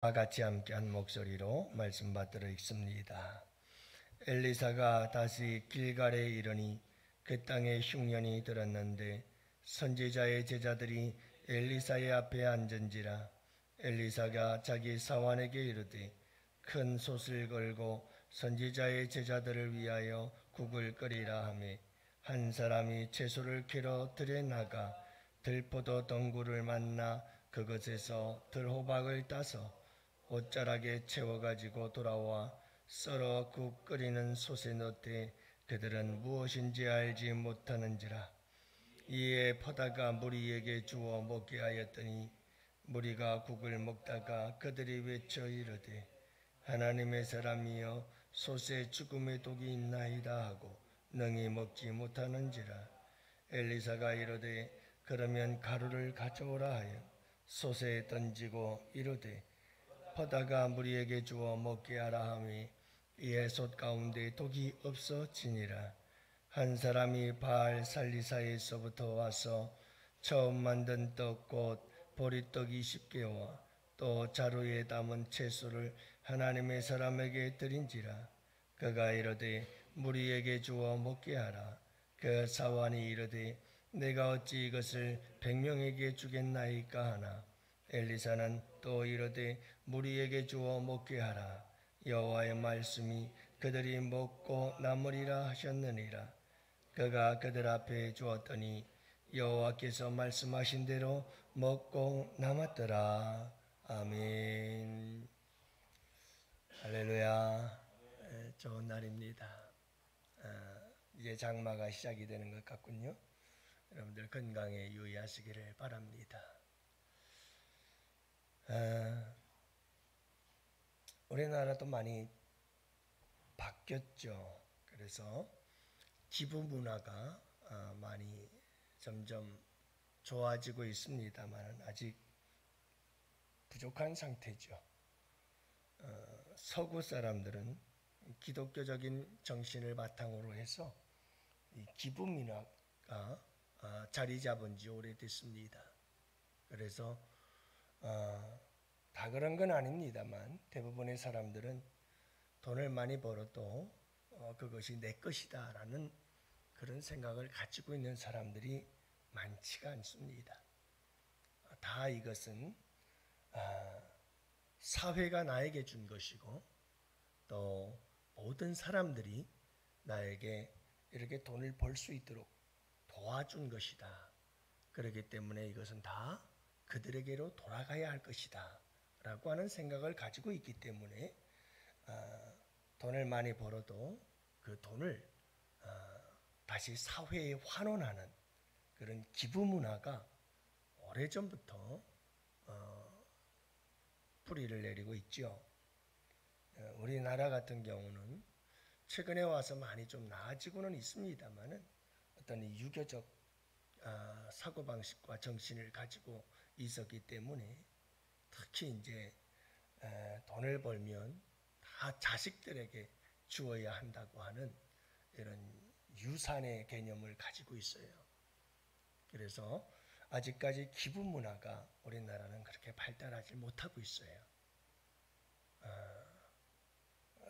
같이 함께 한 목소리로 말씀 받들어 읽습니다. 엘리사가 다시 길갈에 이르니 그 땅에 흉년이 들었는데 선지자의 제자들이 엘리사의 앞에 앉은지라. 엘리사가 자기 사환에게 이르되 큰 솥을 걸고 선지자의 제자들을 위하여 국을 끓이라 하매 한 사람이 채소를 캐러 들에 나가 들포도 덩굴을 만나 그것에서 들호박을 따서 옷자락에 채워가지고 돌아와 썰어 국 끓이는 솥에 넣되 그들은 무엇인지 알지 못하는지라. 이에 퍼다가 무리에게 주어 먹게 하였더니 무리가 국을 먹다가 그들이 외쳐 이르되 하나님의 사람이여 솥에 죽음의 독이 있나이다 하고 능히 먹지 못하는지라. 엘리사가 이르되 그러면 가루를 가져오라 하여 솥에 던지고 이르되 퍼다가 무리에게 주어 먹게 하라 하니 이에 솥 가운데 독이 없어지니라. 한 사람이 바알 살리사에서부터 와서 처음 만든 떡 곧 보리떡 20개와 또 자루에 담은 채소를 하나님의 사람에게 드린지라. 그가 이르되 무리에게 주어 먹게 하라. 그 사환이 이르되 내가 어찌 이것을 100명에게 주겠나이까 하나. 엘리사는 또 이르되 무리에게 주어 먹게 하라. 여호와의 말씀이 그들이 먹고 남으리라 하셨느니라. 그가 그들 앞에 주었더니 여호와께서 말씀하신 대로 먹고 남았더라. 아멘. 할렐루야. 좋은 날입니다. 이제 장마가 시작이 되는 것 같군요. 여러분들 건강에 유의하시기를 바랍니다. 우리나라도 많이 바뀌었죠. 그래서 기부 문화가 많이 점점 좋아지고 있습니다만 아직 부족한 상태죠. 서구 사람들은 기독교적인 정신을 바탕으로 해서 이 기부 문화가 자리 잡은 지 오래됐습니다. 그래서 다 그런 건 아닙니다만 대부분의 사람들은 돈을 많이 벌어도 그것이 내 것이다 라는 그런 생각을 가지고 있는 사람들이 많지가 않습니다. 다 이것은 사회가 나에게 준 것이고 또 모든 사람들이 나에게 이렇게 돈을 벌 수 있도록 도와준 것이다. 그렇기 때문에 이것은 다 그들에게로 돌아가야 할 것이다 라고 하는 생각을 가지고 있기 때문에 돈을 많이 벌어도 그 돈을 다시 사회에 환원하는 그런 기부 문화가 오래전부터 뿌리를 내리고 있죠. 우리나라 같은 경우는 최근에 와서 많이 좀 나아지고는 있습니다만은 어떤 유교적 사고방식과 정신을 가지고 있었기 때문에 특히 이제 돈을 벌면 다 자식들에게 주어야 한다고 하는 이런 유산의 개념을 가지고 있어요. 그래서 아직까지 기부 문화가 우리나라는 그렇게 발달하지 못하고 있어요.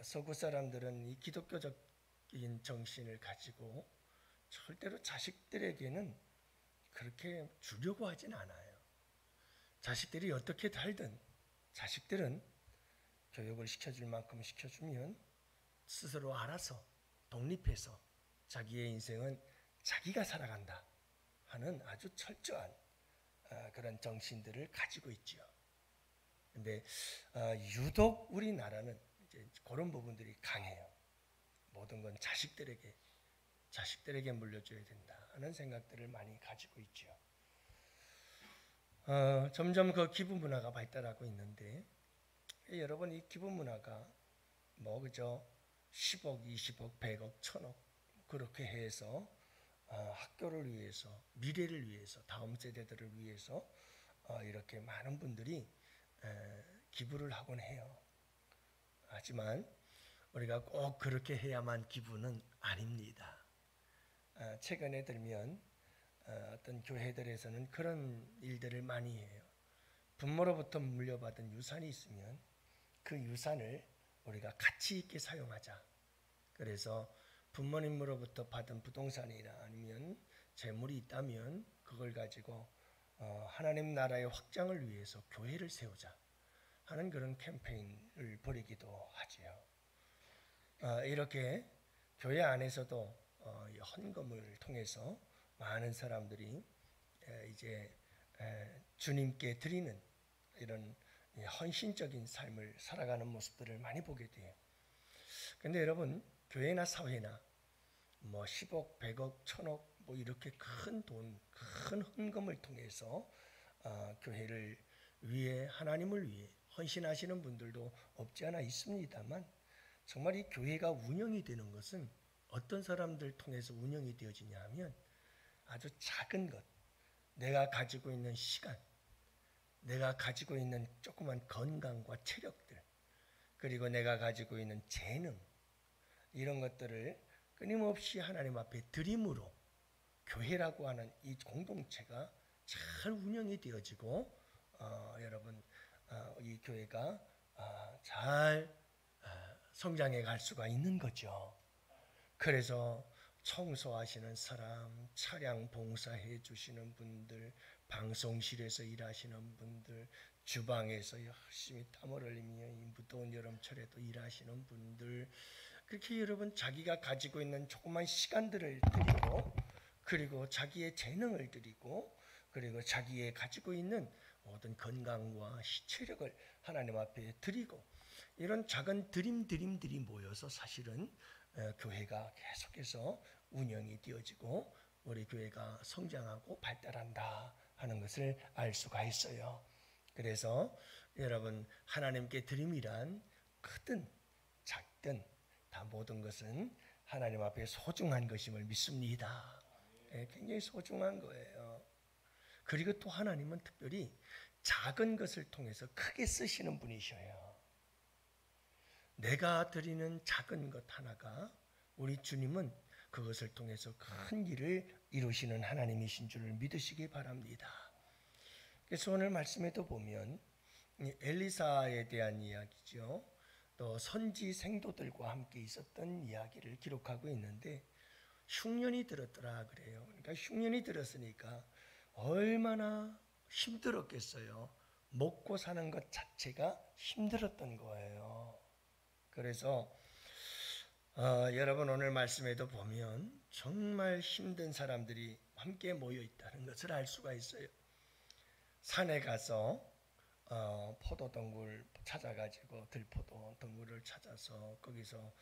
서구 사람들은 이 기독교적인 정신을 가지고 절대로 자식들에게는 그렇게 주려고 하진 않아요. 자식들이 어떻게 살든 자식들은 교육을 시켜줄 만큼 시켜주면 스스로 알아서 독립해서 자기의 인생은 자기가 살아간다 하는 아주 철저한 그런 정신들을 가지고 있죠. 근데 유독 우리나라는 이제 그런 부분들이 강해요. 모든 건 자식들에게 물려줘야 된다 하는 생각들을 많이 가지고 있죠. 점점 그 기부 문화가 발달하고 있는데 여러분 이 기부 문화가 뭐 그저 10억, 20억, 100억, 1000억 그렇게 해서 학교를 위해서, 미래를 위해서, 다음 세대들을 위해서 이렇게 많은 분들이 기부를 하곤 해요. 하지만 우리가 꼭 그렇게 해야만 기부는 아닙니다. 최근에 들면 어떤 교회들에서는 그런 일들을 많이 해요. 부모로부터 물려받은 유산이 있으면 그 유산을 우리가 가치 있게 사용하자. 그래서 부모님으로부터 받은 부동산이나 아니면 재물이 있다면 그걸 가지고 하나님 나라의 확장을 위해서 교회를 세우자 하는 그런 캠페인을 벌이기도 하지요. 이렇게 교회 안에서도 헌금을 통해서 많은 사람들이 이제 주님께 드리는 이런 헌신적인 삶을 살아가는 모습들을 많이 보게 돼요. 근데 여러분, 교회나 사회나 뭐 10억, 100억, 1000억 뭐 이렇게 큰 돈, 큰 헌금을 통해서 교회를 위해, 하나님을 위해 헌신하시는 분들도 없지 않아 있습니다만, 정말 이 교회가 운영이 되는 것은 어떤 사람들 통해서 운영이 되어지냐 하면 아주 작은 것, 내가 가지고 있는 시간, 내가 가지고 있는 조그만 건강과 체력들, 그리고 내가 가지고 있는 재능, 이런 것들을 끊임없이 하나님 앞에 드림으로 교회라고 하는 이 공동체가 잘 운영이 되어지고 여러분 이 교회가 잘 성장해 갈 수가 있는 거죠. 그래서 청소하시는 사람, 차량 봉사해 주시는 분들, 방송실에서 일하시는 분들, 주방에서 열심히 땀을 흘리며 이 무더운 여름철에도 일하시는 분들, 그렇게 여러분 자기가 가지고 있는 조그만 시간들을 드리고, 그리고 자기의 재능을 드리고, 그리고 자기의 가지고 있는 모든 건강과 체력을 하나님 앞에 드리고, 이런 작은 드림들이 모여서 사실은 교회가 계속해서 운영이 되어지고 우리 교회가 성장하고 발달한다 하는 것을 알 수가 있어요. 그래서 여러분, 하나님께 드림이란 크든 작든 다 모든 것은 하나님 앞에 소중한 것임을 믿습니다. 굉장히 소중한 거예요. 그리고 또 하나님은 특별히 작은 것을 통해서 크게 쓰시는 분이셔요. 내가 드리는 작은 것 하나가 우리 주님은 그것을 통해서 큰 일을 이루시는 하나님이신 줄을 믿으시기 바랍니다. 그래서 오늘 말씀에도 보면 엘리사에 대한 이야기죠. 또 선지 생도들과 함께 있었던 이야기를 기록하고 있는데 흉년이 들었더라 그래요. 그러니까 흉년이 들었으니까 얼마나 힘들었겠어요. 먹고 사는 것 자체가 힘들었던 거예요. 그래서 여러분 오늘 말씀에도 보면 정말 힘든 사람들이 함께 모여 있다는 것을 알 수가 있어요. 산에 가서 포도 덩굴 찾아가지고 들포도 덩굴을 찾아서 거기서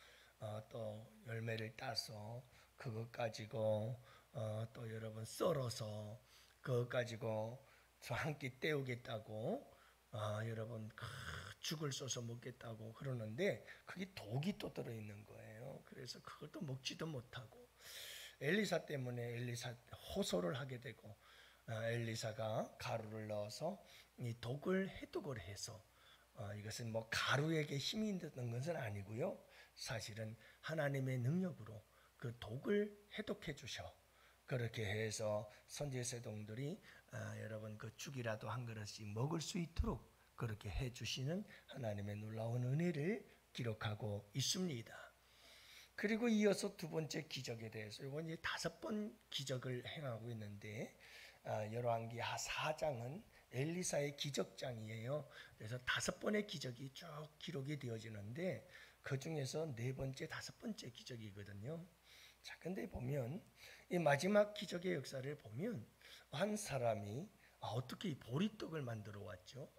또 열매를 따서 그것 가지고 또 여러분 썰어서 그것 가지고 한 끼 때우겠다고 여러분 죽을 써서 먹겠다고 그러는데 그게 독이 또 들어있는 거예요. 그래서 그것도 먹지도 못하고 엘리사 때문에 엘리사 호소를 하게 되고 엘리사가 가루를 넣어서 이 독을 해독을 해서 이것은 뭐 가루에게 힘이 있는 것은 아니고요. 사실은 하나님의 능력으로 그 독을 해독해 주셔. 그렇게 해서 선지세동들이 여러분 그 죽이라도 한 그릇씩 먹을 수 있도록 그렇게 해주시는 하나님의 놀라운 은혜를 기록하고 있습니다. 그리고 이어서 두 번째 기적에 대해서 이번 이제 5번 기적을 행하고 있는데 열왕기하 4장은 엘리사의 기적장이에요. 그래서 5번의 기적이 쭉 기록이 되어지는데 그 중에서 4번째, 5번째 기적이거든요. 자, 근데 보면 이 마지막 기적의 역사를 보면 한 사람이 어떻게 이 보리떡을 만들어 왔죠?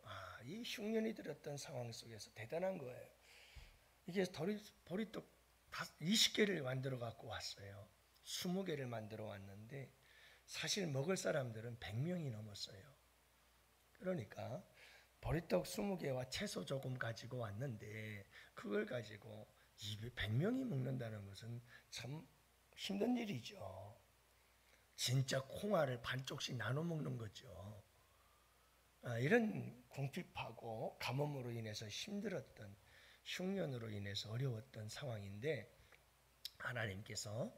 이 흉년이 들었던 상황 속에서 대단한 거예요. 이게 보리떡 20개를 만들어 갖고 왔어요. 20개를 만들어 왔는데 사실 먹을 사람들은 100명이 넘었어요. 그러니까 보리떡 20개와 채소 조금 가지고 왔는데 그걸 가지고 100명이 먹는다는 것은 참 힘든 일이죠. 진짜 콩알을 반쪽씩 나눠 먹는 거죠. 이런 궁핍하고 가뭄으로 인해서 힘들었던 흉년으로 인해서 어려웠던 상황인데 하나님께서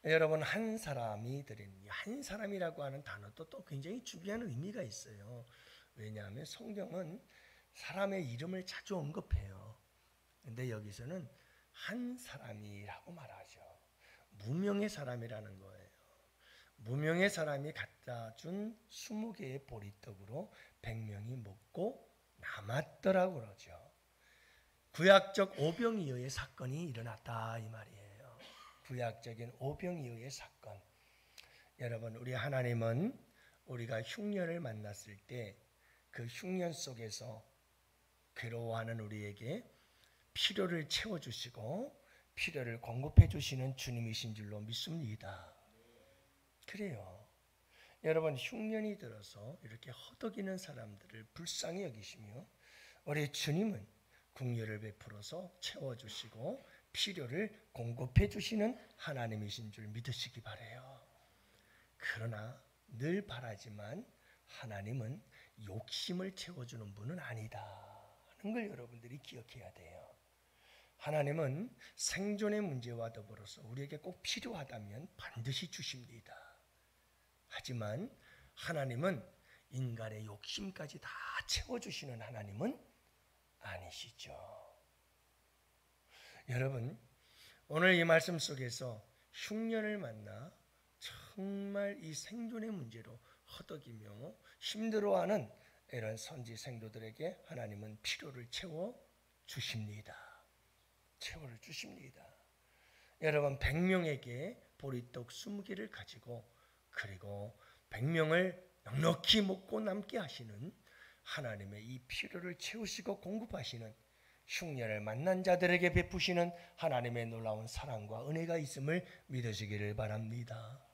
여러분 한 사람이 드린 한 사람이라고 하는 단어도 또 굉장히 중요한 의미가 있어요. 왜냐하면 성경은 사람의 이름을 자주 언급해요. 근데 여기서는 한 사람이라고 말하죠. 무명의 사람이라는 거예요. 무명의 사람이 갖다 준 20개의 보리떡으로 100명이 먹고 남았더라고 그러죠. 구약적 오병이어의 사건이 일어났다 이 말이에요. 구약적인 오병이어의 사건. 여러분, 우리 하나님은 우리가 흉년을 만났을 때 그 흉년 속에서 괴로워하는 우리에게 필요를 채워주시고 필요를 공급해 주시는 주님이신 줄로 믿습니다. 그래요. 여러분, 흉년이 들어서 이렇게 허덕이는 사람들을 불쌍히 여기시며 우리 주님은 긍휼을 베풀어서 채워주시고 필요를 공급해 주시는 하나님이신 줄 믿으시기 바라요. 그러나 늘 바라지만 하나님은 욕심을 채워주는 분은 아니다 하는 걸 여러분들이 기억해야 돼요. 하나님은 생존의 문제와 더불어서 우리에게 꼭 필요하다면 반드시 주십니다. 하지만 하나님은 인간의 욕심까지 다 채워주시는 하나님은 아니시죠. 여러분, 오늘 이 말씀 속에서 흉년을 만나 정말 이 생존의 문제로 허덕이며 힘들어하는 이런 선지 생도들에게 하나님은 필요를 채워주십니다. 채워를 주십니다. 여러분, 100명에게 보리떡 20개를 가지고 그리고 100명을 넉넉히 먹고 남게 하시는 하나님의 이 필요를 채우시고 공급하시는 흉년을 만난 자들에게 베푸시는 하나님의 놀라운 사랑과 은혜가 있음을 믿으시기를 바랍니다.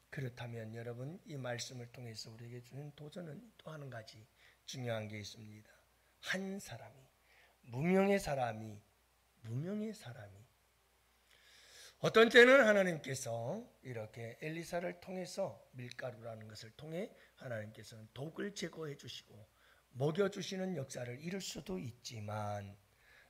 그렇다면 여러분, 이 말씀을 통해서 우리에게 주는 도전은 또 한 가지 중요한 게 있습니다. 한 사람이, 무명의 사람이 어떤 때는 하나님께서 이렇게 엘리사를 통해서 밀가루라는 것을 통해 하나님께서는 독을 제거해 주시고 먹여주시는 역사를 이룰 수도 있지만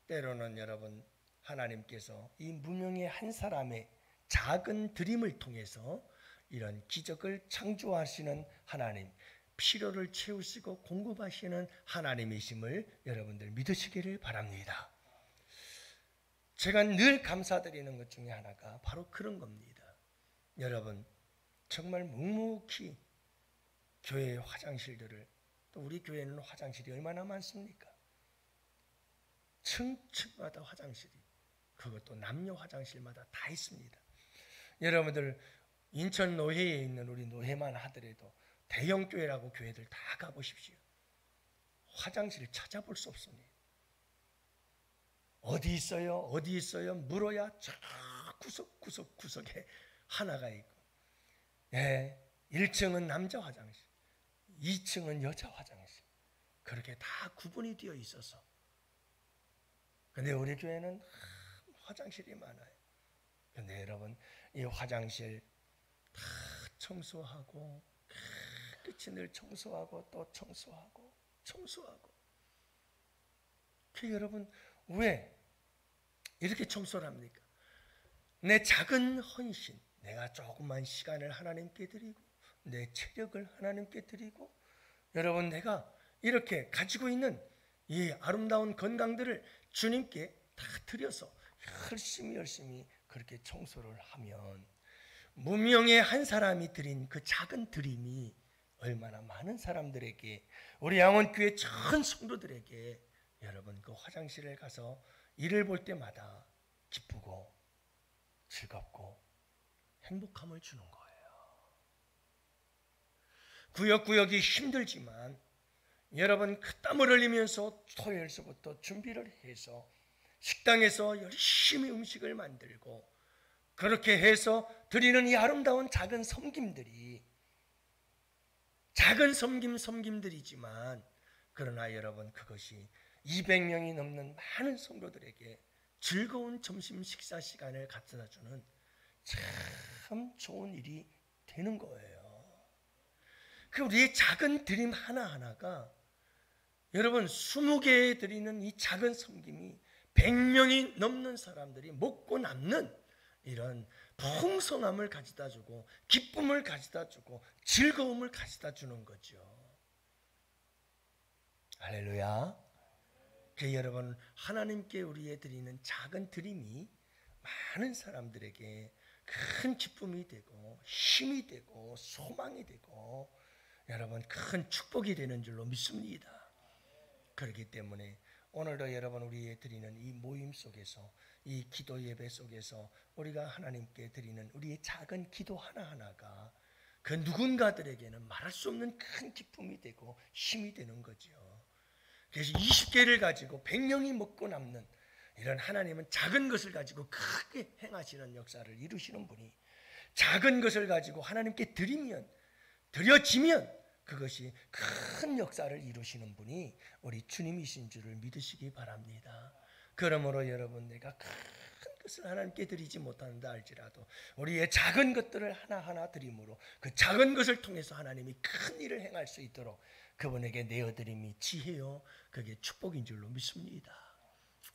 때로는 여러분, 하나님께서 이 무명의 한 사람의 작은 드림을 통해서 이런 기적을 창조하시는 하나님, 필요를 채우시고 공급하시는 하나님이심을 여러분들 믿으시기를 바랍니다. 제가 늘 감사드리는 것 중에 하나가 바로 그런 겁니다. 여러분, 정말 묵묵히 교회의 화장실들을, 또 우리 교회는 화장실이 얼마나 많습니까? 층층마다 화장실이, 그것도 남녀 화장실마다 다 있습니다. 여러분들 인천 노회에 있는 우리 노회만 하더라도 대형 교회라고 교회들 다 가보십시오. 화장실을 찾아볼 수 없습니다. 어디 있어요? 어디 있어요? 물어야 저 구석구석에 하나가 있고, 1층은 남자 화장실, 2층은 여자 화장실, 그렇게 다 구분이 되어 있어서. 근데 우리 교회는 화장실이 많아요. 근데 여러분, 이 화장실 다 청소하고 깨끗이 늘 청소하고 또 청소하고. 그 여러분, 왜 이렇게 청소를 합니까? 내 작은 헌신, 내가 조금만 시간을 하나님께 드리고 내 체력을 하나님께 드리고, 여러분, 내가 이렇게 가지고 있는 이 아름다운 건강들을 주님께 다 드려서 열심히 그렇게 청소를 하면 무명의 한 사람이 드린 그 작은 드림이 얼마나 많은 사람들에게, 우리 양원교회 전 성도들에게 여러분 그 화장실에 가서 일을 볼 때마다 기쁘고 즐겁고 행복함을 주는 거예요. 구역구역이 힘들지만 여러분 그 땀을 흘리면서 토요일서부터 준비를 해서 식당에서 열심히 음식을 만들고 그렇게 해서 드리는 이 아름다운 작은 섬김들이 작은 섬김들이지만, 그러나 여러분 그것이 200명이 넘는 많은 성도들에게 즐거운 점심 식사 시간을 갖다주는 참 좋은 일이 되는 거예요. 그 우리의 작은 드림 하나하나가 여러분 20개에 드리는 이 작은 섬김이 100명이 넘는 사람들이 먹고 남는 이런 풍성함을 가져다주고 기쁨을 가져다주고 즐거움을 가져다주는 거죠. 할렐루야. 그 여러분, 하나님께 우리의 드리는 작은 드림이 많은 사람들에게 큰 기쁨이 되고 힘이 되고 소망이 되고 여러분 큰 축복이 되는 줄로 믿습니다. 그렇기 때문에 오늘도 여러분 우리의 드리는 이 모임 속에서, 이 기도 예배 속에서 우리가 하나님께 드리는 우리의 작은 기도 하나하나가 그 누군가들에게는 말할 수 없는 큰 기쁨이 되고 힘이 되는 거죠. 그래서 20개를 가지고 100명이 먹고 남는 이런 하나님은 작은 것을 가지고 크게 행하시는 역사를 이루시는 분이, 작은 것을 가지고 하나님께 드려지면 그것이 큰 역사를 이루시는 분이 우리 주님이신 줄을 믿으시기 바랍니다. 그러므로 여러분, 내가 큰 것을 하나님께 드리지 못한다 할지라도 우리의 작은 것들을 하나하나 드림으로 그 작은 것을 통해서 하나님이 큰 일을 행할 수 있도록 그분에게 내어드림이 지혜요, 그게 축복인 줄로 믿습니다.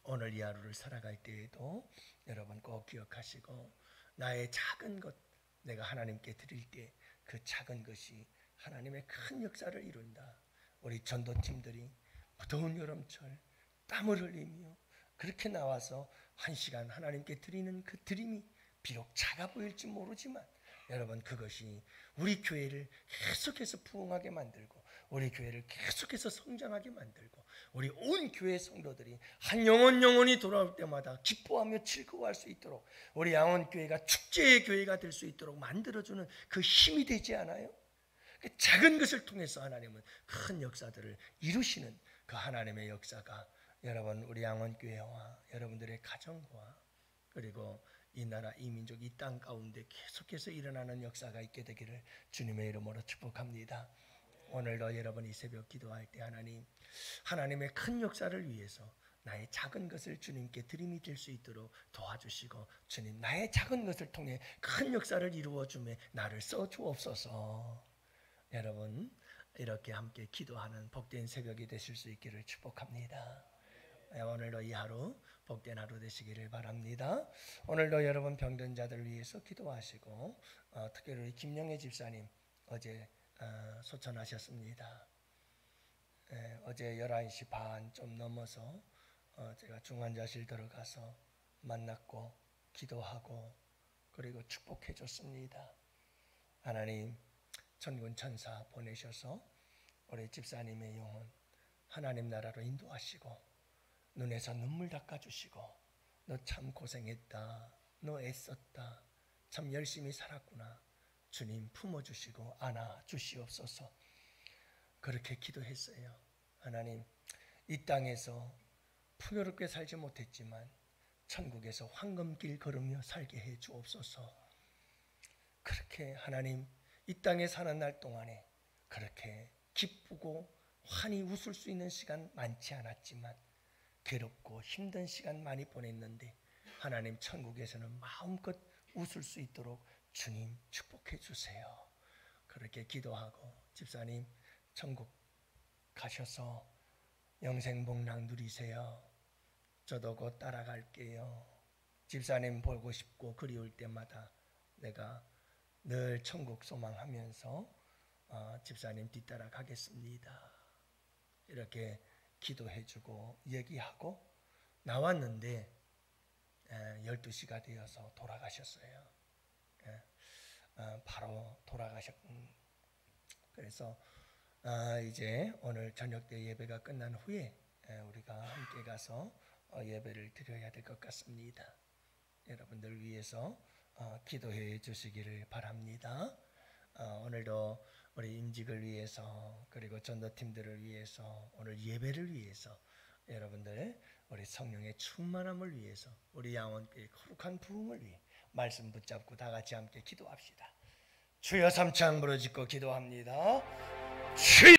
오늘 이 하루를 살아갈 때에도 여러분 꼭 기억하시고, 나의 작은 것 내가 하나님께 드릴 때 그 작은 것이 하나님의 큰 역사를 이룬다. 우리 전도팀들이 무더운 여름철 땀을 흘리며 그렇게 나와서 1시간 하나님께 드리는 그 드림이 비록 작아 보일지 모르지만 여러분, 그것이 우리 교회를 계속해서 부흥하게 만들고 우리 교회를 계속해서 성장하게 만들고 우리 온 교회 성도들이 한 영혼이 돌아올 때마다 기뻐하며 즐거워할 수 있도록 우리 양원교회가 축제의 교회가 될 수 있도록 만들어주는 그 힘이 되지 않아요? 작은 것을 통해서 하나님은 큰 역사들을 이루시는 그 하나님의 역사가 여러분 우리 양원교회와 여러분들의 가정과 그리고 이 나라, 이 민족, 이 땅 가운데 계속해서 일어나는 역사가 있게 되기를 주님의 이름으로 축복합니다. 오늘도 여러분 이 새벽 기도할 때 하나님의 큰 역사를 위해서 나의 작은 것을 주님께 드림이 될 수 있도록 도와주시고, 주님 나의 작은 것을 통해 큰 역사를 이루어주며 나를 써주옵소서. 여러분 이렇게 함께 기도하는 복된 새벽이 되실 수 있기를 축복합니다. 오늘도 이 하루 복된 하루 되시기를 바랍니다. 오늘도 여러분 병든 자들 위해서 기도하시고, 특별히 우리 김영애 집사님 어제 소천하셨습니다. 어제 11시 반 좀 넘어서 제가 중환자실 들어가서 만났고 기도하고 그리고 축복해 줬습니다. 하나님 천군 천사 보내셔서 우리 집사님의 영혼 하나님 나라로 인도하시고 눈에서 눈물 닦아주시고, 너 참 고생했다, 너 애썼다, 참 열심히 살았구나, 주님 품어주시고 안아주시옵소서. 그렇게 기도했어요. 하나님 이 땅에서 풍요롭게 살지 못했지만 천국에서 황금길 걸으며 살게 해 주옵소서. 그렇게 하나님 이 땅에 사는 날 동안에 그렇게 기쁘고 환히 웃을 수 있는 시간 많지 않았지만 괴롭고 힘든 시간 많이 보냈는데 하나님 천국에서는 마음껏 웃을 수 있도록 주님 축복해 주세요. 그렇게 기도하고, 집사님 천국 가셔서 영생복락 누리세요. 저도 곧 따라갈게요. 집사님 보고 싶고 그리울 때마다 내가 늘 천국 소망하면서 집사님 뒤따라 가겠습니다. 이렇게 기도해주고 얘기하고 나왔는데 12시가 되어서 돌아가셨어요. 바로 그래서 이제 오늘 저녁 때 예배가 끝난 후에 우리가 함께 가서 예배를 드려야 될 것 같습니다. 여러분들 위해서 기도해 주시기를 바랍니다. 오늘도 우리 임직을 위해서 그리고 전도팀들을 위해서 오늘 예배를 위해서 여러분들 우리 성령의 충만함을 위해서 우리 양원교회 거룩한 부흥을 위해 말씀 붙잡고 다 같이 함께 기도합시다. 주여 삼창 부르짖고 기도합니다. 주여